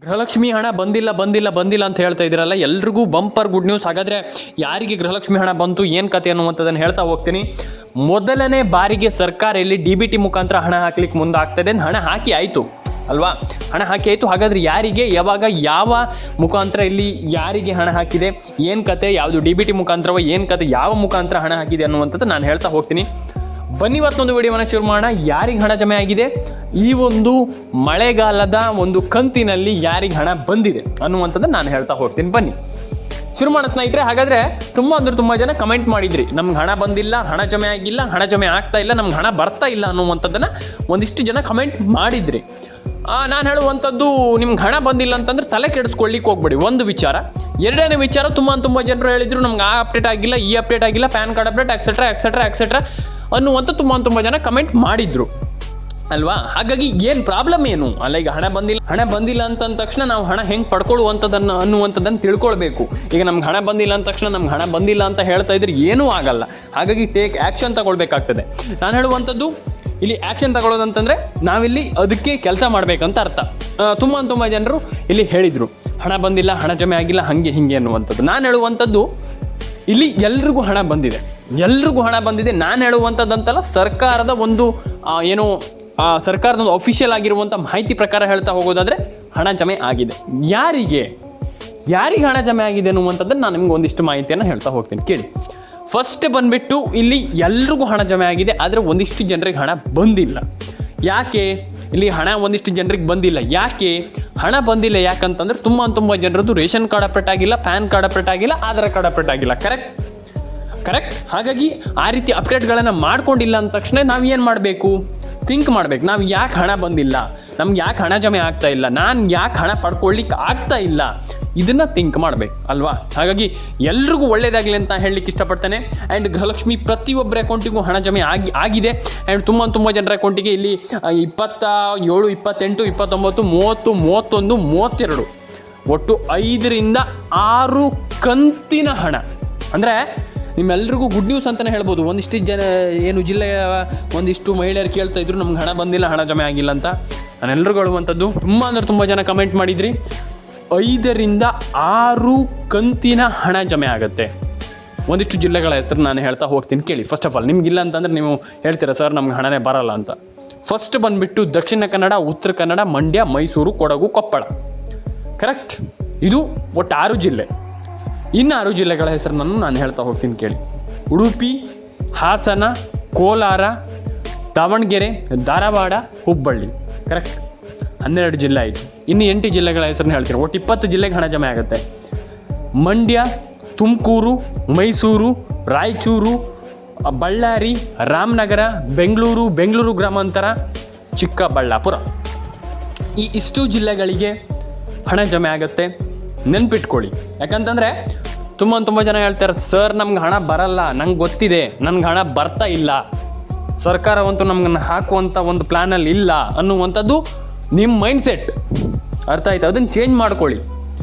ಗೃಹಲಕ್ಷ್ಮಿ ಹಣ ಬಂದಿಲ್ಲ ಅಂತ ಹೇಳ್ತಾ ಇದ್ದೀರಲ್ಲ, ಎಲ್ರಿಗೂ ಬಂಪರ್ ಗುಡ್ ನ್ಯೂಸ್. ಹಾಗಾದರೆ ಯಾರಿಗೆ ಗೃಹಲಕ್ಷ್ಮಿ ಹಣ ಬಂತು, ಏನು ಕತೆ ಅನ್ನುವಂಥದ್ದನ್ನು ಹೇಳ್ತಾ ಹೋಗ್ತೀನಿ. ಮೊದಲನೇ ಬಾರಿಗೆ ಸರ್ಕಾರ ಇಲ್ಲಿ DBT ಮುಖಾಂತರ ಹಣ ಹಾಕ್ಲಿಕ್ಕೆ ಮುಂದಾಗ್ತದೆ. ಹಣ ಹಾಕಿ ಆಯಿತು ಅಲ್ವಾ, ಹಣ ಹಾಕಿ ಆಯಿತು. ಹಾಗಾದರೆ ಯಾರಿಗೆ, ಯಾವಾಗ, ಯಾವ ಮುಖಾಂತರ ಇಲ್ಲಿ ಯಾರಿಗೆ ಹಣ ಹಾಕಿದೆ, ಏನು ಕತೆ, ಯಾವುದು DBT ಮುಖಾಂತರವ, ಏನು ಕತೆ, ಯಾವ ಮುಖಾಂತರ ಹಣ ಹಾಕಿದೆ ಅನ್ನುವಂಥದ್ದು ನಾನು ಹೇಳ್ತಾ ಹೋಗ್ತೀನಿ. ಬನ್ನಿ ಇವತ್ತೊಂದು ವಿಡಿಯೋವನ್ನು ಶುರು ಮಾಡೋಣ. ಯಾರಿಗೆ ಹಣ ಜಮೆ ಆಗಿದೆ, ಈ ಒಂದು ಮಳೆಗಾಲದ ಒಂದು ಕಂತಿನಲ್ಲಿ ಯಾರಿಗೆ ಹಣ ಬಂದಿದೆ ಅನ್ನುವಂಥದ್ದು ನಾನು ಹೇಳ್ತಾ ಹೋಗ್ತೀನಿ. ಬನ್ನಿ ಶುರು ಮಾಡೋಣ ಸ್ನೇಹಿತರೆ. ಹಾಗಾದರೆ ತುಂಬ ಜನ ಕಮೆಂಟ್ ಮಾಡಿದ್ರಿ, ನಮ್ಗೆ ಹಣ ಬಂದಿಲ್ಲ, ಹಣ ಜಮೆ ಆಗಿಲ್ಲ, ಹಣ ಜಮೆ ಆಗ್ತಾ ಇಲ್ಲ, ನಮ್ಗೆ ಹಣ ಬರ್ತಾ ಇಲ್ಲ ಅನ್ನುವಂಥದ್ದನ್ನು ಒಂದಿಷ್ಟು ಜನ ಕಮೆಂಟ್ ಮಾಡಿದ್ರಿ. ನಾನು ಹೇಳುವಂಥದ್ದು, ನಿಮ್ಗೆ ಹಣ ಬಂದಿಲ್ಲ ಅಂತಂದ್ರೆ ತಲೆ ಕೆಡಿಸ್ಕೊಳ್ಳಿಕ್ಕೆ ಹೋಗ್ಬೇಡಿ, ಒಂದು ವಿಚಾರ. ಎರಡನೇ ವಿಚಾರ, ತುಂಬ ಜನರು ಹೇಳಿದರು ನಮ್ಗೆ ಆ ಅಪ್ಡೇಟ್ ಆಗಿಲ್ಲ, ಈ ಅಪ್ಡೇಟ್ ಆಗಿಲ್ಲ, ಪ್ಯಾನ್ ಕಾರ್ಡ್ ಅಪ್ಡೇಟ್ ಎಕ್ಸೆಟ್ರಾ ಅನ್ನುವಂಥ ತುಂಬ ಜನ ಕಮೆಂಟ್ ಮಾಡಿದ್ರು ಅಲ್ವಾ. ಹಾಗಾಗಿ ಏನು ಪ್ರಾಬ್ಲಮ್ ಏನು ಅಲ್ಲ, ಈಗ ಹಣ ಬಂದಿಲ್ಲ ಅಂತಂದ ತಕ್ಷಣ ನಾವು ಹಣ ಹೆಂಗೆ ಪಡ್ಕೊಳ್ಳುವಂಥದ್ದನ್ನು ಅನ್ನುವಂಥದ್ದನ್ನು ತಿಳ್ಕೊಳ್ಬೇಕು. ಈಗ ನಮ್ಗೆ ಹಣ ಬಂದಿಲ್ಲ ಅಂದ ತಕ್ಷಣ ನಮ್ಗೆ ಹಣ ಬಂದಿಲ್ಲ ಅಂತ ಹೇಳ್ತಾ ಇದ್ರೆ ಏನೂ ಆಗಲ್ಲ. ಹಾಗಾಗಿ ಟೇಕ್ ಆ್ಯಕ್ಷನ್ ತಗೊಳ್ಬೇಕಾಗ್ತದೆ. ನಾನು ಹೇಳುವಂಥದ್ದು, ಇಲ್ಲಿ ಆ್ಯಕ್ಷನ್ ತಗೊಳ್ಳೋದಂತಂದರೆ ನಾವಿಲ್ಲಿ ಅದಕ್ಕೆ ಕೆಲಸ ಮಾಡಬೇಕಂತ ಅರ್ಥ. ತುಂಬ ಜನರು ಇಲ್ಲಿ ಹೇಳಿದರು ಹಣ ಬಂದಿಲ್ಲ, ಹಣ ಜಮೆ ಆಗಿಲ್ಲ, ಹಿಂಗೆ ಅನ್ನುವಂಥದ್ದು. ನಾನು ಹೇಳುವಂಥದ್ದು, ಇಲ್ಲಿ ಎಲ್ರಿಗೂ ಹಣ ಬಂದಿದೆ. ನಾನು ಹೇಳುವಂಥದ್ದಂತಲ್ಲ, ಸರ್ಕಾರದ ಒಂದು ಸರ್ಕಾರದ ಒಂದು ಅಫಿಷಿಯಲ್ ಆಗಿರುವಂಥ ಮಾಹಿತಿ ಪ್ರಕಾರ ಹೇಳ್ತಾ ಹೋಗೋದಾದರೆ ಹಣ ಜಮೆ ಆಗಿದೆ. ಯಾರಿಗೆ ಹಣ ಜಮೆ ಆಗಿದೆ ಅನ್ನುವಂಥದ್ದನ್ನು ನಾನು ನಿಮ್ಗೆ ಒಂದಿಷ್ಟು ಮಾಹಿತಿಯನ್ನು ಹೇಳ್ತಾ ಹೋಗ್ತೀನಿ, ಕೇಳಿ. ಫಸ್ಟ್ ಬಂದುಬಿಟ್ಟು ಇಲ್ಲಿ ಎಲ್ರಿಗೂ ಹಣ ಜಮೆ ಆಗಿದೆ, ಆದರೆ ಒಂದಿಷ್ಟು ಜನರಿಗೆ ಹಣ ಬಂದಿಲ್ಲ. ಯಾಕೆ ಇಲ್ಲಿ ಹಣ ಒಂದಿಷ್ಟು ಜನರಿಗೆ ಬಂದಿಲ್ಲ, ಯಾಕೆ ಹಣ ಬಂದಿಲ್ಲ ಯಾಕಂತಂದ್ರೆ ತುಂಬ ಜನರದ್ದು ರೇಷನ್ ಕಾರ್ಡ್ ಅಪ್ಡೇಟ್ ಆಗಿಲ್ಲ, ಪ್ಯಾನ್ ಕಾರ್ಡ್ ಅಪ್ಡೇಟ್ ಆಗಿಲ್ಲ, ಆಧಾರ್ ಕಾರ್ಡ್ ಅಪ್ಡೇಟ್ ಆಗಿಲ್ಲ. ಕರೆಕ್ಟ್. ಹಾಗಾಗಿ ಆ ರೀತಿ ಅಪ್ಡೇಟ್ಗಳನ್ನು ಮಾಡ್ಕೊಂಡಿಲ್ಲ ಅಂದ ತಕ್ಷಣ ನಾವು ಏನು ಮಾಡಬೇಕು, ಥಿಂಕ್ ಮಾಡಬೇಕು. ನಾವು ಯಾಕೆ ಹಣ ಬಂದಿಲ್ಲ, ನಮ್ಗೆ ಯಾಕೆ ಹಣ ಜಮೆ ಆಗ್ತಾ ಇಲ್ಲ, ನಾನು ಯಾಕೆ ಹಣ ಪಡ್ಕೊಳ್ಳಿಕ್ಕೆ ಆಗ್ತಾ ಇಲ್ಲ, ಇದನ್ನು ಥಿಂಕ್ ಮಾಡಬೇಕು ಅಲ್ವಾ. ಹಾಗಾಗಿ ಎಲ್ರಿಗೂ ಒಳ್ಳೆಯದಾಗಲಿ ಅಂತ ಹೇಳಲಿಕ್ಕೆ ಇಷ್ಟಪಡ್ತೇನೆ. ಆ್ಯಂಡ್ ಗೃಹಲಕ್ಷ್ಮಿ ಪ್ರತಿಯೊಬ್ಬರ ಅಕೌಂಟಿಗೂ ಹಣ ಜಮೆ ಆಗಿದೆ. ಆ್ಯಂಡ್ ತುಂಬ ಜನರ ಅಕೌಂಟಿಗೆ ಇಲ್ಲಿ 27, 28, 29, 30, 31, 32 ಒಟ್ಟು 5 ರಿಂದ 6 ಕಂತಿನ ಹಣ. ಅಂದರೆ ನಿಮ್ಮೆಲ್ರಿಗೂ ಗುಡ್ ನ್ಯೂಸ್ ಅಂತಲೇ ಹೇಳ್ಬೋದು. ಒಂದಿಷ್ಟು ಜನ ಏನು ಜಿಲ್ಲೆಯ ಒಂದಿಷ್ಟು ಮಹಿಳೆಯರು ಕೇಳ್ತಾ ಇದ್ರು ನಮ್ಗೆ ಹಣ ಬಂದಿಲ್ಲ, ಹಣ ಜಮೆ ಆಗಿಲ್ಲ ಅಂತ. ನಾನು ಎಲ್ರಿಗೂ ಹೇಳುವಂಥದ್ದು, ತುಂಬ ಜನ ಕಮೆಂಟ್ ಮಾಡಿದ್ರಿ, 5 ರಿಂದ 6 ಕಂತಿನ ಹಣ ಜಮೆ ಆಗುತ್ತೆ. ಒಂದಿಷ್ಟು ಜಿಲ್ಲೆಗಳ ಹೆಸರು ನಾನು ಹೇಳ್ತಾ ಹೋಗ್ತೀನಿ, ಕೇಳಿ. ಫಸ್ಟ್ ಆಫ್ ಆಲ್, ನಿಮಗಿಲ್ಲ ಅಂತಂದರೆ ನೀವು ಹೇಳ್ತೀರಾ ಸರ್ ನಮ್ಗೆ ಹಣನೇ ಬರಲ್ಲ ಅಂತ. ಫಸ್ಟ್ ಬಂದುಬಿಟ್ಟು ದಕ್ಷಿಣ ಕನ್ನಡ, ಉತ್ತರ ಕನ್ನಡ, ಮಂಡ್ಯ, ಮೈಸೂರು, ಕೊಡಗು, ಕೊಪ್ಪಳ. ಕರೆಕ್ಟ್. ಇದು ಒಟ್ಟು 6 ಜಿಲ್ಲೆ. ಇನ್ನು 6 ಜಿಲ್ಲೆಗಳ ಹೆಸರನ್ನು ನಾನು ಹೇಳ್ತಾ ಹೋಗ್ತೀನಿ, ಕೇಳಿ. ಉಡುಪಿ, ಹಾಸನ, ಕೋಲಾರ, ದಾವಣಗೆರೆ, ಧಾರವಾಡ, ಹುಬ್ಬಳ್ಳಿ. ಕರೆಕ್ಟ್. 12 ಜಿಲ್ಲೆ ಆಯಿತು. ಇನ್ನು 8 ಜಿಲ್ಲೆಗಳ ಹೆಸರನ್ನು ಹೇಳ್ತೀನಿ. ಒಟ್ಟು 20 ಜಿಲ್ಲೆಗೆ ಹಣ ಜಮೆ ಆಗುತ್ತೆ. ಮಂಡ್ಯ, ತುಮಕೂರು, ಮೈಸೂರು, ರಾಯಚೂರು, ಬಳ್ಳಾರಿ, ರಾಮನಗರ, ಬೆಂಗಳೂರು ಗ್ರಾಮಾಂತರ, ಚಿಕ್ಕಬಳ್ಳಾಪುರ. ಇಷ್ಟು ಜಿಲ್ಲೆಗಳಿಗೆ ಹಣ ಜಮೆ ಆಗುತ್ತೆ. ನೆನ್ಪಿಟ್ಕೊಳ್ಳಿ. ಯಾಕಂತಂದರೆ ತುಂಬ ಜನ ಹೇಳ್ತಾರೆ ಸರ್ ನಮ್ಗೆ ಹಣ ಬರಲ್ಲ, ನಂಗೆ ಗೊತ್ತಿದೆ, ನನಗೆ ಹಣ ಬರ್ತಾ ಇಲ್ಲ, ಸರ್ಕಾರವಂತೂ ನಮ್ಗನ್ನು ಹಾಕುವಂಥ ಒಂದು ಪ್ಲ್ಯಾನಲ್ಲಿ ಇಲ್ಲ ಅನ್ನುವಂಥದ್ದು ನಿಮ್ಮ ಮೈಂಡ್ಸೆಟ್. ಅರ್ಥ ಆಯ್ತು? ಅದನ್ನು ಚೇಂಜ್ ಮಾಡ್ಕೊಳ್ಳಿ.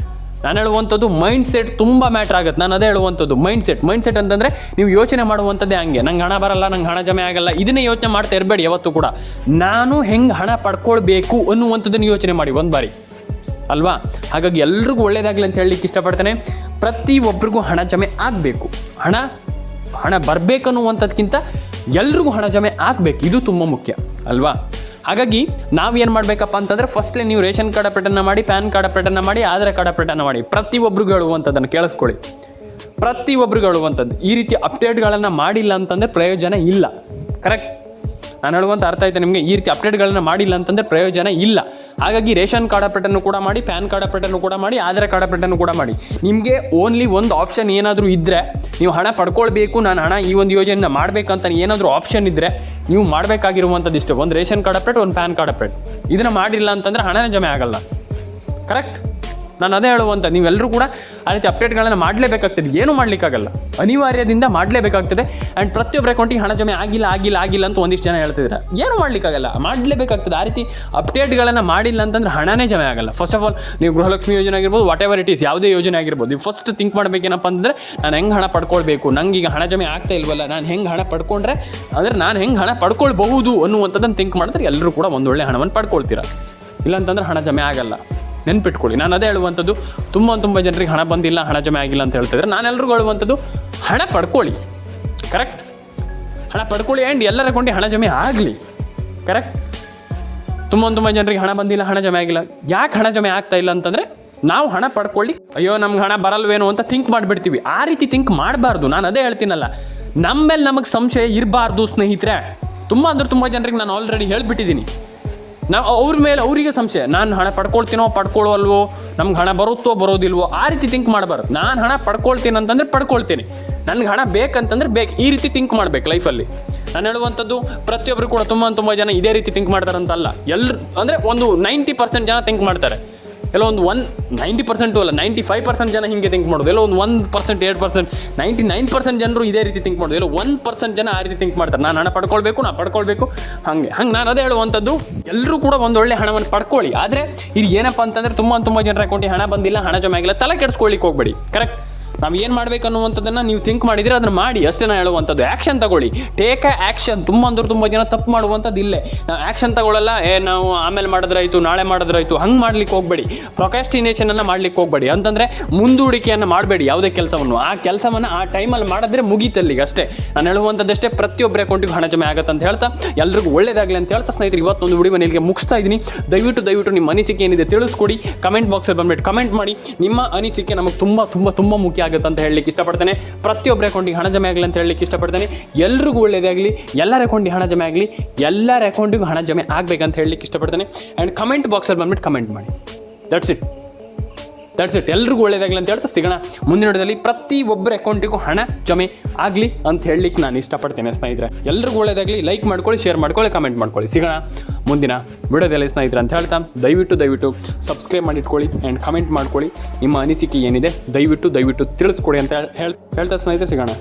ನಾನು ಹೇಳುವಂಥದ್ದು ಮೈಂಡ್ಸೆಟ್ ತುಂಬ ಮ್ಯಾಟ್ರ್ ಆಗುತ್ತೆ. ನಾನು ಅದೇ ಹೇಳುವಂಥದ್ದು, ಮೈಂಡ್ಸೆಟ್ ಅಂತಂದರೆ ನೀವು ಯೋಚನೆ ಮಾಡುವಂಥದ್ದೇ ಹಂಗೆ. ನಂಗೆ ಹಣ ಬರಲ್ಲ, ನಂಗೆ ಹಣ ಜಮೆ ಆಗಲ್ಲ, ಇದನ್ನೇ ಯೋಚನೆ ಮಾಡ್ತಾ ಇರಬೇಡಿ ಯಾವತ್ತೂ ಕೂಡ. ನಾನು ಹೆಂಗೆ ಹಣ ಪಡ್ಕೊಳ್ಬೇಕು ಅನ್ನುವಂಥದ್ದನ್ನು ಯೋಚನೆ ಮಾಡಿ ಒಂದು ಬಾರಿ ಅಲ್ವಾ. ಹಾಗಾಗಿ ಎಲ್ರಿಗೂ ಒಳ್ಳೆಯದಾಗಲಿ ಅಂತ ಹೇಳಲಿಕ್ಕೆ ಇಷ್ಟಪಡ್ತೇನೆ. ಪ್ರತಿಯೊಬ್ಬರಿಗೂ ಹಣ ಜಮೆ ಆಗಬೇಕು. ಹಣ ಬರಬೇಕನ್ನುವಂಥದ್ಕಿಂತ ಎಲ್ರಿಗೂ ಹಣ ಜಮೆ ಆಗಬೇಕು, ಇದು ತುಂಬ ಮುಖ್ಯ ಅಲ್ವಾ. ಹಾಗಾಗಿ ನಾವೇನು ಮಾಡಬೇಕಪ್ಪ ಅಂತಂದರೆ, ಫಸ್ಟ್ಲೇ ನೀವು ರೇಷನ್ ಕಾರ್ಡ್ ಅಪ್ಡೇಟನ್ನು ಮಾಡಿ, ಪ್ಯಾನ್ ಕಾರ್ಡ್ ಅಪ್ಡೇಟನ್ನು ಮಾಡಿ, ಆಧಾರ್ ಕಾರ್ಡ್ ಅಪ್ಡೇಟನ್ನು ಮಾಡಿ. ಪ್ರತಿಯೊಬ್ಬರಿಗೂ ಹೇಳುವಂಥದ್ದನ್ನು ಕೇಳಿಸ್ಕೊಳ್ಳಿ. ಪ್ರತಿಯೊಬ್ಬರಿಗೂ ಹೇಳುವಂಥದ್ದು, ಈ ರೀತಿ ಅಪ್ಡೇಟ್ಗಳನ್ನು ಮಾಡಿಲ್ಲ ಅಂತಂದರೆ ಪ್ರಯೋಜನ ಇಲ್ಲ. ಕರೆಕ್ಟ್. ನಾನು ಹೇಳುವಂಥ ಅರ್ಥ ಆಯ್ತು ನಿಮಗೆ? ಈ ರೀತಿ ಅಪ್ಡೇಟ್ಗಳನ್ನು ಮಾಡಿಲ್ಲ ಅಂತಂದರೆ ಪ್ರಯೋಜನ ಇಲ್ಲ. ಹಾಗಾಗಿ ರೇಷನ್ ಕಾರ್ಡ್ ಅಪ್ಡೇಟನ್ನು ಕೂಡ ಮಾಡಿ, ಪ್ಯಾನ್ ಕಾರ್ಡ್ ಅಪ್ಡೇಟನ್ನು ಕೂಡ ಮಾಡಿ, ಆಧಾರ್ ಕಾರ್ಡ್ ಅಪ್ಡೇಟನ್ನು ಕೂಡ ಮಾಡಿ. ನಿಮಗೆ ಓನ್ಲಿ ಒಂದು ಆಪ್ಷನ್ ಏನಾದರೂ ಇದ್ದರೆ, ನೀವು ಹಣ ಪಡ್ಕೊಳ್ಬೇಕು, ನಾನು ಹಣ ಈ ಒಂದು ಯೋಜನೆಯನ್ನು ಮಾಡಬೇಕಂತ ಏನಾದರೂ ಆಪ್ಷನ್ ಇದ್ದರೆ ನೀವು ಮಾಡಬೇಕಾಗಿರುವಂಥದ್ದು ಇಷ್ಟೇ, ಒಂದು ರೇಷನ್ ಕಾರ್ಡ್ ಅಪ್ಡೇಟ್, ಒಂದು ಪ್ಯಾನ್ ಕಾರ್ಡ್ ಅಪ್ಡೇಟ್. ಇದನ್ನು ಮಾಡಿಲ್ಲ ಅಂತಂದರೆ ಹಣನೇ ಜಮೆ ಆಗಲ್ಲ. ಕರೆಕ್ಟ್. ನಾನು ಅದೇ ಹೇಳುವಂಥ, ನೀವೆಲ್ಲರೂ ಕೂಡ ಆ ರೀತಿ ಅಪ್ಡೇಟ್ಗಳನ್ನು ಮಾಡಲೇಬೇಕಾಗ್ತದೆ. ಏನೂ ಮಾಡಲಿಕ್ಕಾಗಲ್ಲ, ಅನಿವಾರ್ಯದಿಂದ ಮಾಡಲೇಬೇಕಾಗ್ತದೆ. ಆ್ಯಂಡ್ ಪ್ರತಿಯೊಬ್ಬರ ಅಕೌಂಟಿಗೆ ಹಣ ಜಮೆ ಆಗಿಲ್ಲ ಅಂತ ಒಂದಿಷ್ಟು ಜನ ಹೇಳ್ತಿದ್ದಾರೆ. ಏನೂ ಮಾಡಲಿಕ್ಕಾಗಲ್ಲ, ಮಾಡಲೇಬೇಕಾಗ್ತದೆ. ಆ ರೀತಿ ಅಪ್ಡೇಟ್ಗಳನ್ನು ಮಾಡಿಲ್ಲ ಅಂತಂದರೆ ಹಣನೇ ಜಮೆ ಆಗಲ್ಲ. ಫಸ್ಟ್ ಆಫ್ ಆಲ್, ನೀವು ಗೃಹಲಕ್ಷ್ಮಿ ಯೋಜನೆ ಆಗಿರ್ಬೋದು, ವಾಟ್ ಎವರ್ ಇಟ್ ಈಸ್, ಯಾವುದೇ ಯೋಜನೆ ಆಗಿರ್ಬೋದು, ನೀವು ಫಸ್ಟ್ ಥಿಂಕ್ ಮಾಡಬೇಕೇನಪ್ಪ ಅಂತಂದರೆ, ನಾನು ಹೆಂಗೆ ಹಣ ಪಡ್ಕೊಳ್ಬೇಕು, ನಂಗೆ ಈಗ ಹಣ ಜಮೆ ಆಗ್ತಾ ಇಲ್ವಲ್ಲ, ನಾನು ಹೆಂಗೆ ಹಣ ಪಡ್ಕೊಂಡ್ರೆ ಅಂದರೆ ನಾನು ಹೆಂಗೆ ಹಣ ಪಡ್ಕೊಳ್ಬಹುದು ಅನ್ನುವಂಥದ್ದನ್ನು ಥಿಂಕ್ ಮಾಡಿದ್ರೆ ಎಲ್ಲರೂ ಕೂಡ ಒಂದೊಳ್ಳೆ ಹಣವನ್ನು ಪಡ್ಕೊಳ್ತೀರ. ಇಲ್ಲಾಂತಂದ್ರೆ ಹಣ ಜಮೆ ಆಗಲ್ಲ. ನೆನ್ಪಿಟ್ಕೊಳ್ಳಿ. ನಾನು ಅದೇ ಹೇಳುವಂಥದ್ದು, ತುಂಬ ಜನರಿಗೆ ಹಣ ಬಂದಿಲ್ಲ, ಹಣ ಜಮೆ ಆಗಿಲ್ಲ ಅಂತ ಹೇಳ್ತಿದ್ರೆ ನಾನು ಎಲ್ರಿಗೂ ಹೇಳುವಂಥದ್ದು, ಹಣ ಪಡ್ಕೊಳ್ಳಿ. ಕರೆಕ್ಟ್, ಹಣ ಪಡ್ಕೊಳ್ಳಿ ಆ್ಯಂಡ್ ಎಲ್ಲರ ಕೊಂಡು ಹಣ ಜಮೆ ಆಗಲಿ. ಕರೆಕ್ಟ್. ತುಂಬ ಜನರಿಗೆ ಹಣ ಬಂದಿಲ್ಲ, ಹಣ ಜಮೆ ಆಗಿಲ್ಲ. ಯಾಕೆ ಹಣ ಜಮೆ ಆಗ್ತಾ ಇಲ್ಲ ಅಂತಂದರೆ ನಾವು ಹಣ ಪಡ್ಕೊಳ್ಳಿ, ಅಯ್ಯೋ ನಮ್ಗೆ ಹಣ ಬರಲ್ವೇನೋ ಅಂತ ಥಿಂಕ್ ಮಾಡಿಬಿಡ್ತೀವಿ. ಆ ರೀತಿ ಥಿಂಕ್ ಮಾಡಬಾರ್ದು. ನಾನು ಅದೇ ಹೇಳ್ತೀನಲ್ಲ, ನಮ್ಮ ಮೇಲೆ ನಮಗೆ ಸಂಶಯ ಇರಬಾರ್ದು ಸ್ನೇಹಿತರೆ. ತುಂಬ ಜನರಿಗೆ ನಾನು ಆಲ್ರೆಡಿ ಹೇಳಿಬಿಟ್ಟಿದ್ದೀನಿ. ನಾವು ಅವ್ರ ಮೇಲೆ ಅವರಿಗೆ ಸಂಶಯ, ನಾನು ಹಣ ಪಡ್ಕೊಳ್ತೀನೋ ಪಡ್ಕೊಳ್ಳೋಲ್ವೋ, ನಮ್ಗೆ ಹಣ ಬರುತ್ತೋ ಬರೋದಿಲ್ವೋ, ಆ ರೀತಿ ಥಿಂಕ್ ಮಾಡಬಾರ್ದು. ನಾನು ಹಣ ಪಡ್ಕೊಳ್ತೀನಿ ಅಂತಂದರೆ ಪಡ್ಕೊಳ್ತೀನಿ, ನನಗೆ ಹಣ ಬೇಕಂತಂದ್ರೆ ಬೇಕು, ಈ ರೀತಿ ಥಿಂಕ್ ಮಾಡಬೇಕು ಲೈಫಲ್ಲಿ. ನಾನು ಹೇಳುವಂಥದ್ದು, ಪ್ರತಿಯೊಬ್ಬರು ಕೂಡ ತುಂಬ ಜನ ಇದೇ ರೀತಿ ಥಿಂಕ್ ಮಾಡ್ತಾರಂತಲ್ಲ. ಎಲ್ಲರೂ ಅಂದರೆ ಒಂದು 90% ಜನ ಥಿಂಕ್ ಮಾಡ್ತಾರೆ. ಎಲ್ಲೋ ಒಂದು 90% ಅಲ್ಲ, 95% ಜನ ಹಿಂಗೆ ಥಿಂಕ್ ಮಾಡೋದು. ಎಲ್ಲೋ ಒಂದು 1%, 2%, 99% ಜನರು ಇದೇ ರೀತಿ ಥಿಂಕ್ ಮಾಡೋದು. ಎಲ್ಲೋ 1% ಜನ ಆ ರೀತಿ ಥಿಂಕ್ ಮಾಡ್ತಾರೆ, ನಾನು ಹಣ ಪಡ್ಕೊಳ್ಬೇಕು ಹಂಗೆ ನಾನು ಅದೇ ಹೇಳುವಂಥದ್ದು, ಎಲ್ಲರೂ ಕೂಡ ಒಂದೊಳ್ಳೆ ಹಣವನ್ನು ಪಡ್ಕೊಳ್ಳಿ. ಆದರೆ ಇದು ಏನಪ್ಪ ಅಂತಂದರೆ ತುಂಬ ಜನರ ಅಕೌಂಟಿಗೆ ಹಣ ಬಂದಿಲ್ಲ, ಹಣ ಜಮೆ ಆಗಿಲ್ಲ, ತಲೆ ಕೆಡಿಸ್ಕೊಳ್ಳಿಕ್ಕೆ ಹೋಗ್ಬೇಡಿ. ಕರೆಕ್ಟ್. ನಾವು ಏನು ಮಾಡಬೇಕು ಅನ್ನುವಂಥದ್ದನ್ನು ನೀವು ಥಿಂಕ್ ಮಾಡಿದರೆ ಅದನ್ನು ಮಾಡಿ, ಅಷ್ಟೇ ನಾನು ಹೇಳುವಂಥದ್ದು. ಆ್ಯಕ್ಷನ್ ತಗೊಳ್ಳಿ, ಟೇಕ್ ಅ ಆ್ಯಕ್ಷನ್. ತುಂಬ ಜನ ತಪ್ಪು ಮಾಡುವಂಥದ್ದು ಇಲ್ಲೇ. ನಾವು ಆ್ಯಕ್ಷನ್ ತಗೊಳ್ಳಲ್ಲ, ನಾವು ಆಮೇಲೆ ಮಾಡಿದ್ರಾಯ್ತು, ನಾಳೆ ಮಾಡಿದ್ರಾಯ್ತು, ಹಂಗೆ ಮಾಡ್ಲಿಕ್ಕೆ ಹೋಗಬೇಡಿ. ಪ್ರೊಕ್ರಾಸ್ಟಿನೇಷನನ್ನು ಮಾಡ್ಲಿಕ್ಕೆ ಹೋಗಬೇಡಿ. ಅಂತಂದರೆ ಮುಂದೂಡಿಕೆಯನ್ನು ಮಾಡಬೇಡಿ ಯಾವುದೇ ಕೆಲಸವನ್ನು. ಆ ಕೆಲಸವನ್ನು ಆ ಟೈಮಲ್ಲಿ ಮಾಡಿದ್ರೆ ಮುಗೀತಲ್ಲಿಗೆ ಅಷ್ಟೇ. ನಾನು ಹೇಳುವಂಥದ್ದಷ್ಟೇ, ಪ್ರತಿಯೊಬ್ಬರ ಅಕೌಂಟಿಗೆ ಹಣ ಜಮೆ ಆಗುತ್ತೆ ಅಂತ ಹೇಳ್ತಾ ಎಲ್ರಿಗೂ ಒಳ್ಳೇದಾಗಲಿ ಅಂತ ಹೇಳ್ತಾ ಸ್ನೇಹಿತರೆ, ಇವತ್ತೊಂದು ವಿಡಿಯೋ ಇಲ್ಲಿಗೆ ಮುಗಿಸ್ತಾ ಇದ್ದೀನಿ. ದಯವಿಟ್ಟು ನಿಮ್ಮ ಅನಿಸಿಕೆ ಏನಿದೆ ತಿಳಿಸ್ಕೊಡಿ. ಕಮೆಂಟ್ ಬಾಕ್ಸಲ್ಲಿ ಬಂದ್ಬಿಟ್ಟು ಕಮೆಂಟ್ ಮಾಡಿ. ನಿಮ್ಮ ಅನಿಸಿಕೆ ನಮಗೆ ತುಂಬ ಮುಖ್ಯ ಆಗುತ್ತೆ ಅಂತ ಹೇಳಲಿಕ್ಕೆ ಇಷ್ಟಪಡ್ತೇನೆ. ಪ್ರತಿಯೊಬ್ಬರ ಅಕೌಂಟಿಗೆ ಹಣ ಜಮೆ ಆಗಲಿ ಅಂತ ಹೇಳಲಿಕ್ಕೆ ಇಷ್ಟಪಡ್ತೇನೆ. ಎಲ್ರಿಗೂ ಒಳ್ಳೆಯದಾಗಲಿ, ಎಲ್ಲರ ಅಕೌಂಟಿಗೆ ಹಣ ಜಮೆ ಆಗಲಿ, ಎಲ್ಲರ ಅಕೌಂಟಿಗೂ ಹಣ ಜಮೆ ಆಗಬೇಕಂತ ಹೇಳಲಿಕ್ಕೆ ಇಷ್ಟಪಡ್ತೇನೆ. ಆ್ಯಂಡ್ ಕಮೆಂಟ್ ಬಾಕ್ಸಲ್ಲಿ ಬಂದ್ಬಿಟ್ಟು ಕಮೆಂಟ್ ಮಾಡಿ. That's it. ಎಲ್ರಿಗೂ ಒಳ್ಳೆಯದಾಗಲಿ ಅಂತ ಹೇಳ್ತಾ ಸಿಗೋಣ ಮುಂದಿನ ವಿಡಿಯೋದಲ್ಲಿ. ಪ್ರತಿಯೊಬ್ಬರ ಅಕೌಂಟಿಗೂ ಹಣ ಜಮೆ ಆಗಲಿ ಅಂತ ಹೇಳಲಿಕ್ಕೆ ನಾನು ಇಷ್ಟಪಡ್ತೇನೆ ಸ್ನೇಹಿತರೆ. ಎಲ್ರಿಗೂ ಒಳ್ಳೆಯದಾಗಲಿ. ಲೈಕ್ ಮಾಡ್ಕೊಳ್ಳಿ, ಶೇರ್ ಮಾಡ್ಕೊಳ್ಳಿ, ಕಮೆಂಟ್ ಮಾಡ್ಕೊಳ್ಳಿ. ಸಿಗೋಣ ಮುಂದಿನ ವಿಡಿಯೋದಲ್ಲಿ ಸ್ನೇಹಿತರೆ ಅಂತ ಹೇಳ್ತಾ, ದಯವಿಟ್ಟು ಸಬ್ಸ್ಕ್ರೈಬ್ ಮಾಡಿಟ್ಕೊಳ್ಳಿ ಆ್ಯಂಡ್ ಕಮೆಂಟ್ ಮಾಡ್ಕೊಳ್ಳಿ. ನಿಮ್ಮ ಅನಿಸಿಕೆ ಏನಿದೆ ದಯವಿಟ್ಟು ತಿಳಿಸ್ಕೊಡಿ ಅಂತ ಹೇಳ್ತಾ ಸ್ನೇಹಿತರೆ, ಸಿಗೋಣ.